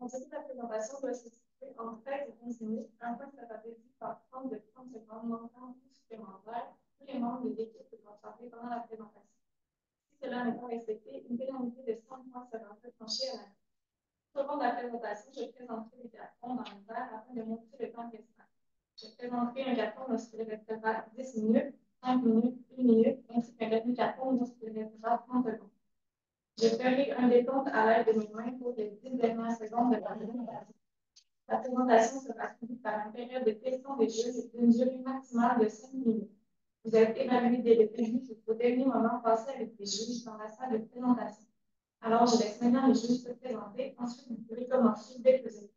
Ensuite, la présentation doit se situer en 13 et 15 minutes, un point sera réduit par 30 de 30 secondes, montant supplémentaire. Tous les membres de l'équipe devront parler pendant la présentation. Si cela n'est pas respecté, une pénalité de 100 points sera tranchée à la fin. Tout au long de la présentation, je présenterai les cartons dans le verre afin de montrer le temps restant. Je présenterai un carton lorsqu'il restera 10 minutes, 5 minutes, 1 minute, ainsi qu'un demi-carton lorsqu'il restera 30 secondes. Je ferai un décompte à l'aide de mes mains pour les 10 dernières secondes de la présentation. La présentation sera suivie par une période de questions et jeux d'une durée maximale de 5 minutes. Vous êtes évalué dès le début jusqu'au dernier moment passé avec les juges dans la salle de présentation. Alors, je laisse maintenant les juges se présenter. Ensuite, vous pouvez commencer dès que vous êtes.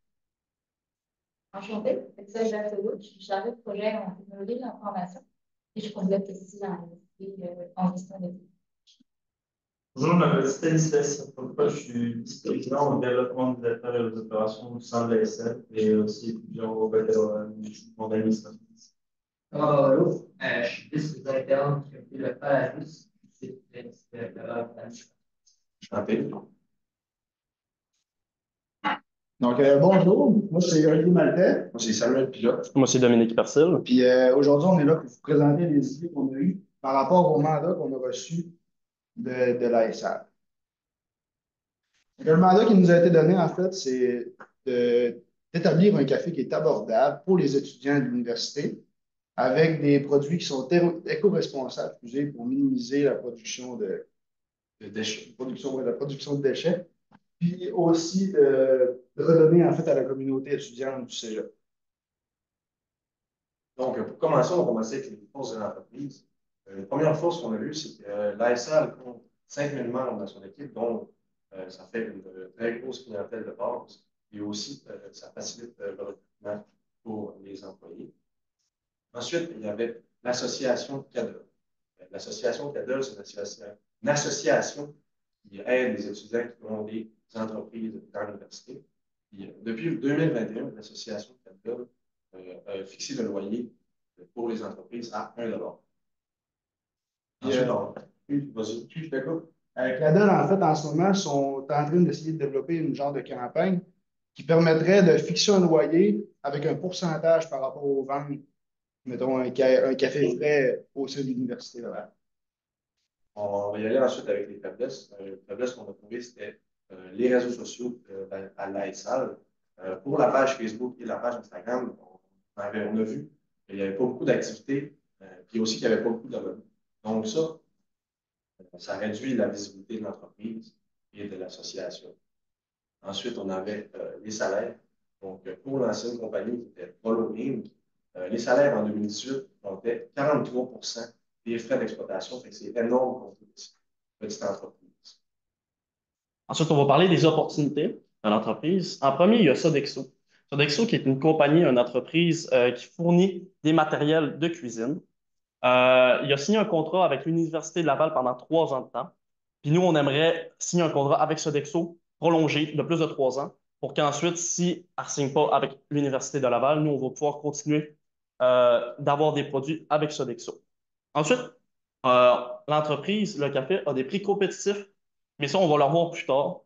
Enchantée, c'est Jacques, je suis chargée de projet en technologie de l'information et je complète ici en gestion d'équipe. Bonjour, je m'appelle Stanislas. Pourquoi je suis vice-président au développement des affaires et des opérations au sein de l'ASL et aussi étudiant au baccalauréat en administration. Allô, je suis vice-directeur qui fait le PALADUS, c'est Chanté. Donc, bonjour, moi c'est Olivier Maltais. Moi, c'est Samuel Pilote. Moi, c'est Dominique Percil. Puis aujourd'hui, on est là pour vous présenter les idées qu'on a eues par rapport au mandat qu'on a reçu de l'ASR. Le mandat qui nous a été donné, en fait, c'est d'établir un café qui est abordable pour les étudiants de l'université avec des produits qui sont éco-responsables, excusez, pour minimiser la production de déchets, la production de déchets, puis aussi de redonner en fait à la communauté étudiante du Cégep. Donc, pour commencer, on va commencer avec les forces de l'entreprise. La première force qu'on a vue, c'est que l'ASL compte 5000 membres dans son équipe, donc ça fait une très grosse clientèle de base et aussi ça facilite le recrutement pour les employés. Ensuite, il y avait l'association CADEL. L'association CADEL, c'est une association qui aide les étudiants qui ont des entreprises dans l'université. Depuis 2021, l'association CADEL a fixé le loyer pour les entreprises à 1 $. Ensuite, vas-y, tu fais quoi? CADEL, en fait, en ce moment, sont en train d'essayer de développer une genre de campagne qui permettrait de fixer un loyer avec un pourcentage par rapport aux ventes, mettons un café frais au sein de l'université. On va y aller ensuite avec les faiblesses. Les faiblesses qu'on a trouvées, c'était les réseaux sociaux à l'ASL. Pour la page Facebook et la page Instagram, on a vu qu'il n'y avait pas beaucoup d'activités, puis aussi qu'il n'y avait pas beaucoup d'abonnés. Donc ça réduit la visibilité de l'entreprise et de l'association. Ensuite, on avait les salaires. Donc, pour l'ancienne compagnie qui était Following, les salaires en 2018 comptaient 43% des frais d'exploitation. C'est énorme pour une petite entreprise. Ensuite, on va parler des opportunités dans l'entreprise. En premier, il y a Sodexo. Sodexo, qui est une compagnie, une entreprise qui fournit des matériels de cuisine. Il a signé un contrat avec l'Université de Laval pendant 3 ans de temps. Puis nous, on aimerait signer un contrat avec Sodexo prolongé de plus de 3 ans pour qu'ensuite, si elle ne signe pas avec l'Université de Laval, nous, on va pouvoir continuer d'avoir des produits avec Sodexo. Ensuite, l'entreprise, le café, a des prix compétitifs, mais ça, on va le revoir plus tard.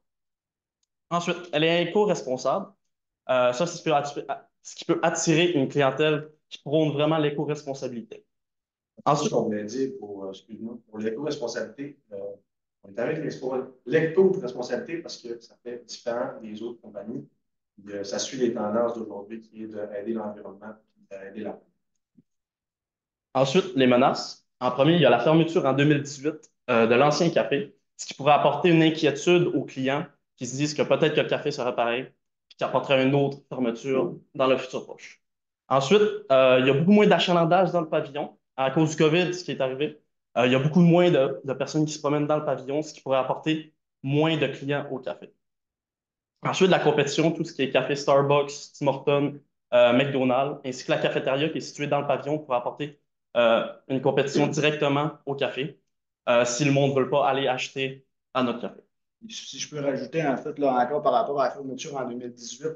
Ensuite, elle est éco-responsable. Ça, c'est ce qui peut attirer une clientèle qui prône vraiment l'éco-responsabilité. Ensuite, on voulait dire excuse-moi, pour l'éco-responsabilité, on est avec l'éco-responsabilité parce que ça fait différent des autres compagnies. Ça suit les tendances d'aujourd'hui qui est d'aider l'environnement et d'aider la. Ensuite, les menaces. En premier, il y a la fermeture en 2018 de l'ancien café, ce qui pourrait apporter une inquiétude aux clients qui se disent que peut-être que le café serait pareil, puis qui apporterait une autre fermeture dans le futur proche. Ensuite, il y a beaucoup moins d'achalandage dans le pavillon à cause du COVID, ce qui est arrivé. Il y a beaucoup moins de personnes qui se promènent dans le pavillon, ce qui pourrait apporter moins de clients au café. Ensuite, la compétition, tout ce qui est café Starbucks, Tim Hortons, McDonald's, ainsi que la cafétéria qui est située dans le pavillon pour apporter une compétition directement au café si le monde ne veut pas aller acheter à notre café. Si je peux rajouter, en fait, là, encore par rapport à la fermeture en 2018,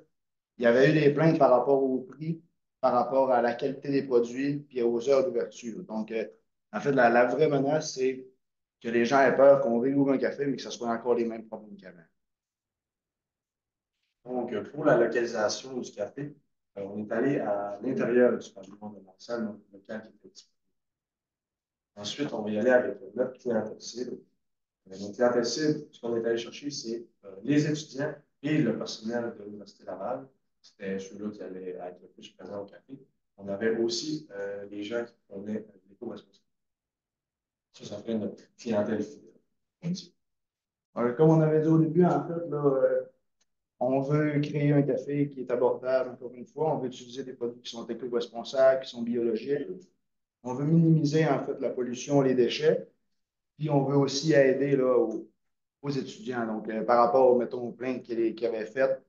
il y avait eu des plaintes par rapport au prix, par rapport à la qualité des produits, puis aux heures d'ouverture. Donc, en fait, la vraie menace, c'est que les gens aient peur qu'on réouvre un café, mais que ce soit encore les mêmes problèmes qu'avant. Donc, pour la localisation du café, on est allé à l'intérieur du pavillon de la salle locale qui était disponible. Ensuite, on va y aller avec notre clientèle cible. Notre clientèle cible, ce qu'on est allé chercher, c'est les étudiants et le personnel de l'Université Laval. C'était ceux-là qui allaient être le plus présents au café. On avait aussi les gens qui prenaient l'éco-responsabilité. Ça fait notre clientèle fidèle. Comme on avait dit au début, en fait, là, on veut créer un café qui est abordable, encore une fois. On veut utiliser des produits qui sont éco-responsables, qui sont biologiques. On veut minimiser, en fait, la pollution, les déchets. Puis, on veut aussi aider là, aux étudiants. Donc, par rapport, mettons, aux plaintes qu'ils avaient faites,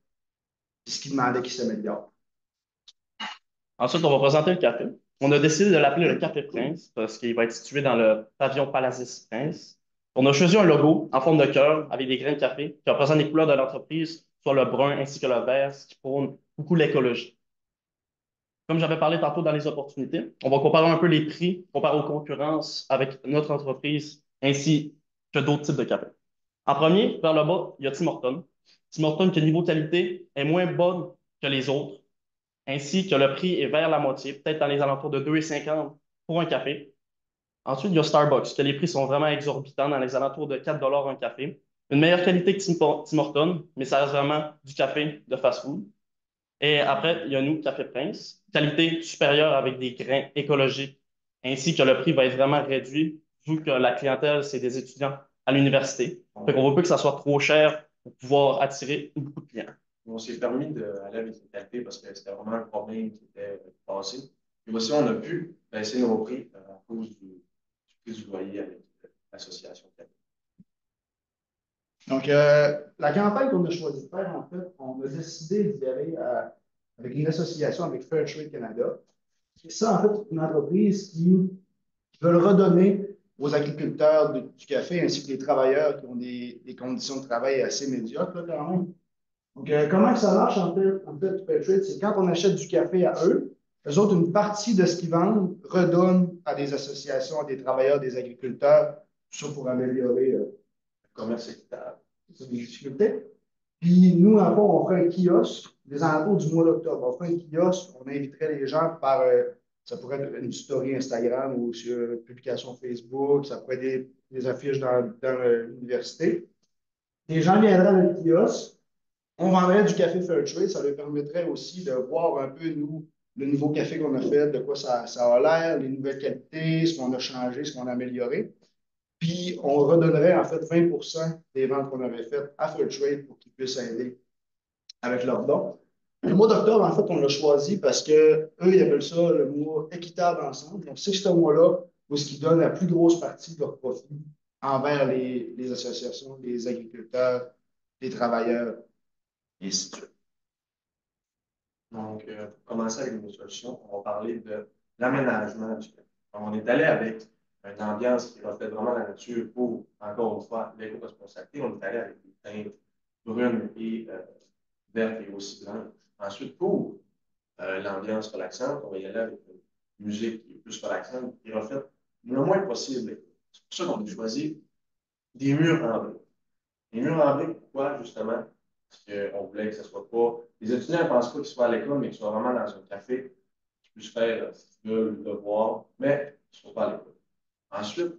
puis ce qu'ils demandaient qu'ils s'améliorent. Ensuite, on va présenter le café. On a décidé de l'appeler le Café Prince parce qu'il va être situé dans le pavillon Palazis Prince. On a choisi un logo en forme de cœur avec des grains de café qui représentent les couleurs de l'entreprise, soit le brun ainsi que le vert, ce qui prône beaucoup l'écologie. Comme j'avais parlé tantôt dans les opportunités, on va comparer un peu les prix, comparer aux concurrences avec notre entreprise ainsi que d'autres types de café. En premier, vers le bas, il y a Tim Hortons. Tim Hortons, qui niveau qualité est moins bonne que les autres, ainsi que le prix est vers la moitié, peut-être dans les alentours de 2,50 pour un café. Ensuite, il y a Starbucks, que les prix sont vraiment exorbitants, dans les alentours de 4 $ un café. Une meilleure qualité que Tim Hortons, mais ça reste vraiment du café de fast-food. Et après, il y a nous, Café Prince, qualité supérieure avec des grains écologiques, ainsi que le prix va être vraiment réduit, vu que la clientèle, c'est des étudiants à l'université. Fait qu'on veut pas que ça soit trop cher pour pouvoir attirer beaucoup de clients. On s'est permis d'aller avec une qualité parce que c'était vraiment un problème qui était passé. Et aussi, on a pu baisser nos prix à cause du prix du loyer avec l'association. Donc, la campagne qu'on a choisi de faire, en fait, on a décidé d'y aller avec une association avec Fairtrade Canada. C'est ça, en fait, une entreprise qui veut redonner aux agriculteurs du café ainsi que les travailleurs qui ont des conditions de travail assez médiocres, là, quand même. Donc, comment ça marche, en fait Fairtrade, c'est quand on achète du café à eux, eux autres, une partie de ce qu'ils vendent redonnent à des associations, à des travailleurs, des agriculteurs, tout ça pour améliorer le Commerce équitable. des difficultés. Puis nous, en fond, on ferait un kiosque des alentours du mois d'octobre. On ferait un kiosque, on inviterait les gens par, ça pourrait être une story Instagram ou sur une publication Facebook, ça pourrait être des affiches dans l'université. Les gens viendraient dans le kiosque, on vendrait du café Fairtrade, ça leur permettrait aussi de voir un peu, nous, le nouveau café qu'on a fait, de quoi ça a l'air, les nouvelles qualités, ce qu'on a changé, ce qu'on a amélioré. Puis, on redonnerait en fait 20 des ventes qu'on aurait faites à Fairtrade pour qu'ils puissent aider avec leurs dons. Le mois d'octobre, en fait, on l'a choisi parce que eux, ils appellent ça le mois équitable ensemble. Donc, c'est ce mois-là où ils donnent la plus grosse partie de leur profit envers les associations, les agriculteurs, les travailleurs, et ainsi de suite. Donc, pour commencer avec nos solutions, on va parler de l'aménagement du café. On est allé avec une ambiance qui reflète vraiment la nature pour, encore une fois, l'éco-responsabilité. On est allé avec des teintes brunes et vertes et aussi blanches. Ensuite, pour l'ambiance relaxante, on va y aller avec une musique qui est plus relaxante, qui reflète le moins possible. C'est pour ça qu'on a choisi des murs en briques. Les murs en briques, pourquoi, justement? Parce qu'on voulait que ce ne soit pas. Les étudiants ne pensent pas qu'ils soient à l'école, mais qu'ils soient vraiment dans un café, qu'ils puissent faire ce qu'ils veulent, le devoir, mais qu'ils ne soient pas à l'école. Ensuite,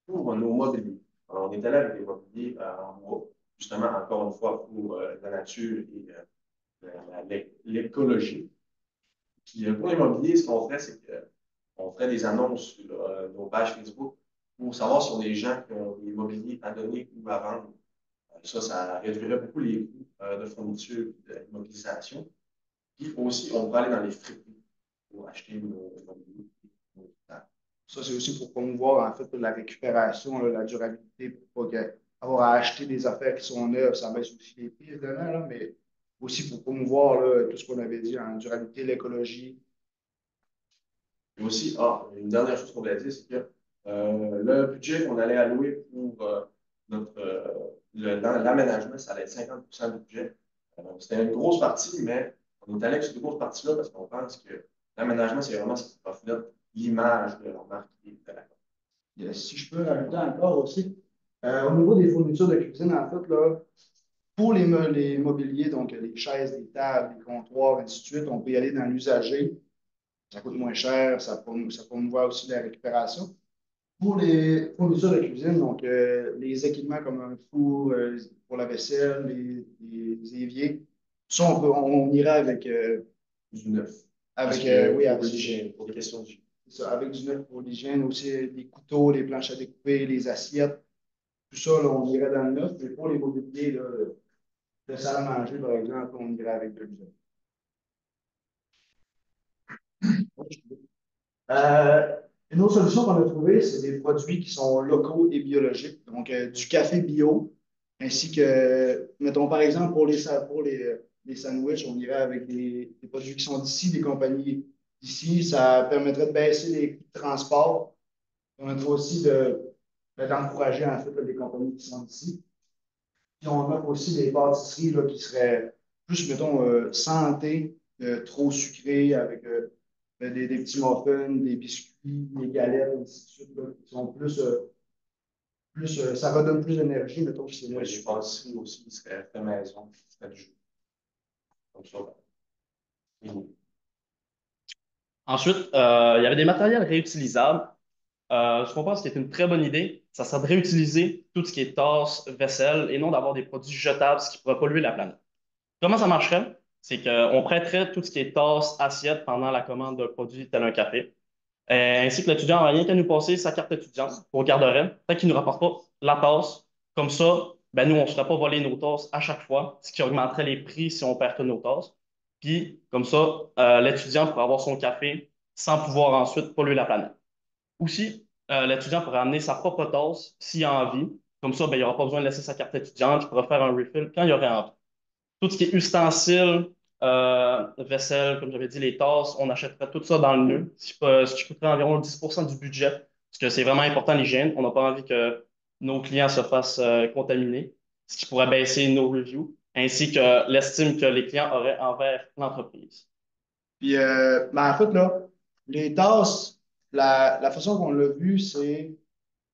pour nos mobiliers. Alors, on est allé avec des mobiliers en bois, justement, encore une fois, pour la nature et l'écologie. Puis, pour les mobiliers, ce qu'on ferait, c'est qu'on ferait des annonces sur nos pages Facebook pour savoir si on a des gens qui ont des mobiliers à donner ou à vendre. Ça réduirait beaucoup les coûts de fourniture et d'immobilisation. Puis aussi, on peut aller dans les friperies pour acheter nos mobiliers. Ça, c'est aussi pour promouvoir, en fait, la récupération, là, la durabilité, pour pas avoir à acheter des affaires qui sont neuves, ça baisse aussi les prix, évidemment, là, mais aussi pour promouvoir là, tout ce qu'on avait dit en durabilité, l'écologie. Et aussi, une dernière chose qu'on voulait dire, c'est que le budget qu'on allait allouer pour l'aménagement, ça allait être 50 du budget. C'était une grosse partie, mais on est allé avec cette grosse partie-là parce qu'on pense que l'aménagement, c'est vraiment ce qui reflète l'image de la marque et de la compagnie. Si je peux rajouter encore aussi, au niveau des fournitures de cuisine, en fait, là, Pour les mobiliers, donc les chaises, les tables, les comptoirs, ainsi de suite, on peut y aller dans l'usager. Ça coûte moins cher, ça promouvoit aussi la récupération. Pour les fournitures de cuisine, donc les équipements comme un four pour la vaisselle, les éviers, ça, on ira avec, Du neuf. avec, Oui, avec, l'hygiène, pour les questions d'hygiène. c'est ça, avec du neuf pour l'hygiène, aussi les couteaux, les planches à découper, les assiettes, tout ça, là, on irait dans le neuf. Mais pour les mobiliers, là, de salle à manger, par exemple, on irait avec de l'usage. Euh, une autre solution qu'on a trouvée, c'est des produits qui sont locaux et biologiques. Donc, du café bio, ainsi que, mettons par exemple, les sandwichs, on irait avec des produits qui sont d'ici, des compagnies d'ici. Ça permettrait de baisser les coûts de transport. On a aussi d'encourager en fait là, les compagnies qui sont d'ici. Puis on offre aussi des pâtisseries là, qui seraient plus, mettons, santé, trop sucrées, avec des petits muffins, des biscuits, des galettes, ainsi de suite, là, qui sont ça redonne plus d'énergie, mettons, si c'est moins Les sucré. pâtisseries aussi seraient fait maison, serait du jus. Comme ça. Mhm. Ensuite, il y avait des matériels réutilisables. Ce qu'on pense qui est une très bonne idée, ça serait de réutiliser tout ce qui est tasse, vaisselle, et non d'avoir des produits jetables, ce qui pourrait polluer la planète. Comment ça marcherait? C'est qu'on prêterait tout ce qui est tasse, assiette pendant la commande d'un produit tel un café. Ainsi que l'étudiant n'a rien qu'à nous passer sa carte étudiante pour garderait, tant qu'il ne nous rapporte pas la tasse. Comme ça, ben nous, on ne se ferait pas voler nos tasses à chaque fois, ce qui augmenterait les prix si on perd toutes nos tasses. Puis, comme ça, l'étudiant pourrait avoir son café sans pouvoir ensuite polluer la planète. Aussi, l'étudiant pourrait amener sa propre tasse s'il a envie. Comme ça, ben, il n'aura pas besoin de laisser sa carte étudiante. Il pourra faire un refill quand il aurait envie. Tout ce qui est ustensiles, vaisselle, comme j'avais dit, les tasses, on achèterait tout ça dans le nœud, ce qui coûterait environ 10% du budget, parce que c'est vraiment important l'hygiène. On n'a pas envie que nos clients se fassent contaminer, ce qui pourrait baisser nos reviews, ainsi que l'estime que les clients auraient envers l'entreprise. Puis, ben, en fait, là, les tasses, la façon qu'on l'a vu, c'est,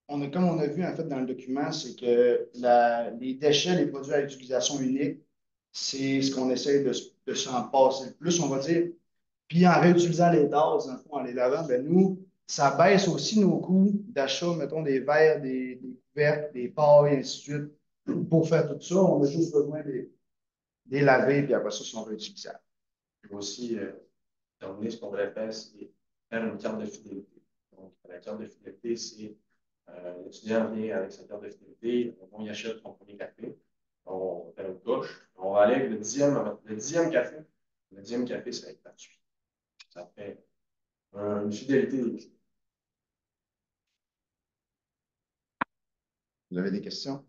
comme on a vu en fait dans le document, c'est que les déchets, les produits à utilisation unique, c'est ce qu'on essaie de s'en passer le plus, on va dire. Puis en réutilisant les tasses, dans le fond, en les lavant, ben nous, ça baisse aussi nos coûts d'achat, mettons, des verres, des couvercles, des pailles, ainsi de suite. Pour faire tout ça, on a juste besoin de les laver, puis après ça, ils sont réutilisables. Puis aussi, terminer, ce qu'on voulait faire, c'est faire une carte de fidélité. Donc, la carte de fidélité, c'est l'étudiant vient avec sa carte de fidélité, on y achète son premier café, on fait une couche, on va aller avec le dixième café. Le dixième café, ça va être gratuit. Ça fait une fidélité. Vous avez des questions?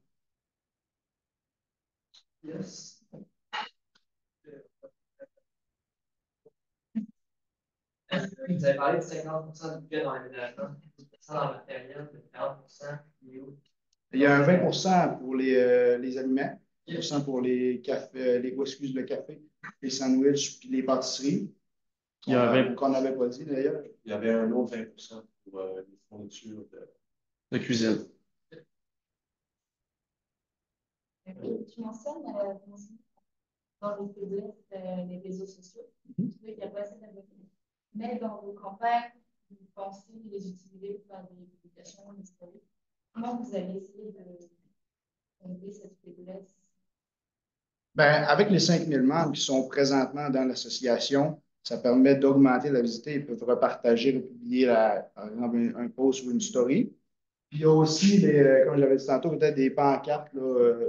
Yes. Vous avez parlé de 50% du budget dans l'aménagement, 10% dans le matériel, de 40% qui est où? Il y a un 20% pour les aliments, 10% pour les cafés, le café, les sandwichs, puis les pâtisseries, Il y a un 20 qu'on n'avait pas dit d'ailleurs. Il y avait un autre 20% pour les fournitures de cuisine. Tu mentionnes dans les PDF, les réseaux sociaux, qu'il y a pas assez d'abonnés. Mais dans vos campagnes, vous pensez les utiliser pour faire des publications, des stories. Comment vous avez essayé d'enlever cette faiblesse? Ben, avec les 5000 membres qui sont présentement dans l'association, ça permet d'augmenter la visite. Ils peuvent repartager, republier, par exemple, un post ou une story. Puis il y a aussi, comme je l'avais dit tantôt, peut-être des pancartes là,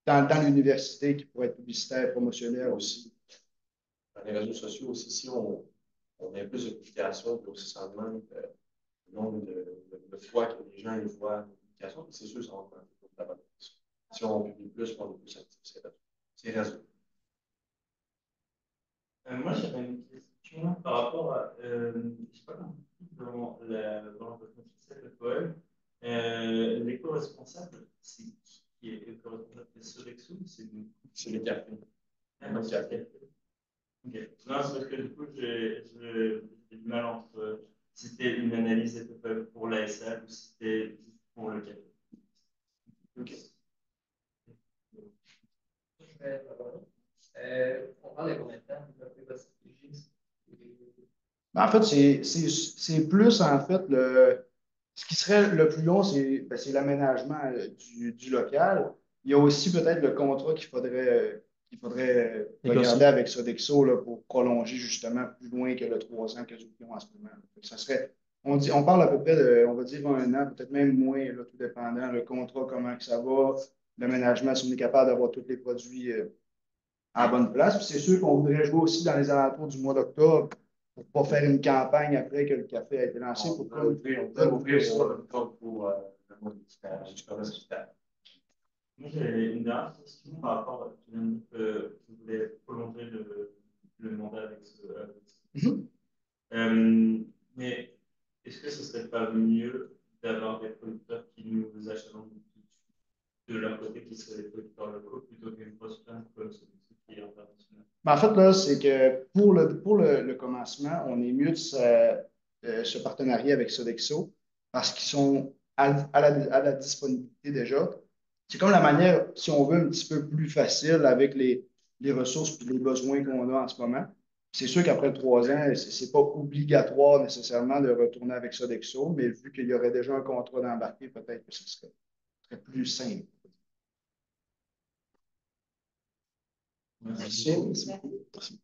dans l'université qui pourraient être publicitaires, promotionnels aussi. dans les réseaux sociaux aussi. Si on a plus de publications, puis aussi ça augmente le nombre de fois que les gens ils voient nos publications, c'est sûr que ça va augmenter la valeur. Si on publie plus, on est plus actif. C'est raison. Moi, j'avais une question par rapport à, je sais pas comment dans votre logiciel de Paul, l'éco-responsable, c'est qui est éco-responsable? C'est Sodexo ou c'est nous? C'est les cafés. Ah, non, c'est café. Ok. Non, c'est parce que du coup, j'ai du mal entre si c'était une analyse éco pour la SL ou si c'était juste pour le café. OK. On parle de combien de temps vous avez votre stratégie? En fait, c'est plus, en fait, ce qui serait le plus long, c'est l'aménagement du local. Il y a aussi peut-être le contrat qu'il faudrait regarder avec Sodexo là, pour prolonger justement plus loin que le 3 ans que nous avons en ce moment. Fait que ça serait, on parle à peu près de, on va dire 1 an, peut-être même moins, là, tout dépendant, le contrat, comment que ça va, l'aménagement, si on est capable d'avoir tous les produits à la bonne place. Puis c'est sûr qu'on voudrait jouer aussi dans les alentours du mois d'octobre pour ne pas faire une campagne après que le café a été lancé. On peut ouvrir ça pour le mois du commerce. Moi, j'ai une dernière question par rapport à tu viens de dire que vous voulez prolonger le mandat avec mais est-ce que ce serait pas mieux d'avoir des producteurs qui nous achètent de leur côté, qui seraient des producteurs locaux, plutôt qu'une grosse plainte comme celui-ci qui est international? En fait, là, c'est que pour le commencement, on est mieux de ce partenariat avec Sodexo parce qu'ils sont à la disponibilité déjà. C'est comme la manière, si on veut, un petit peu plus facile avec les ressources et les besoins qu'on a en ce moment. C'est sûr qu'après 3 ans, ce n'est pas obligatoire nécessairement de retourner avec Sodexo, mais vu qu'il y aurait déjà un contrat d'embarquer, peut-être que ce serait plus simple. Merci. Merci.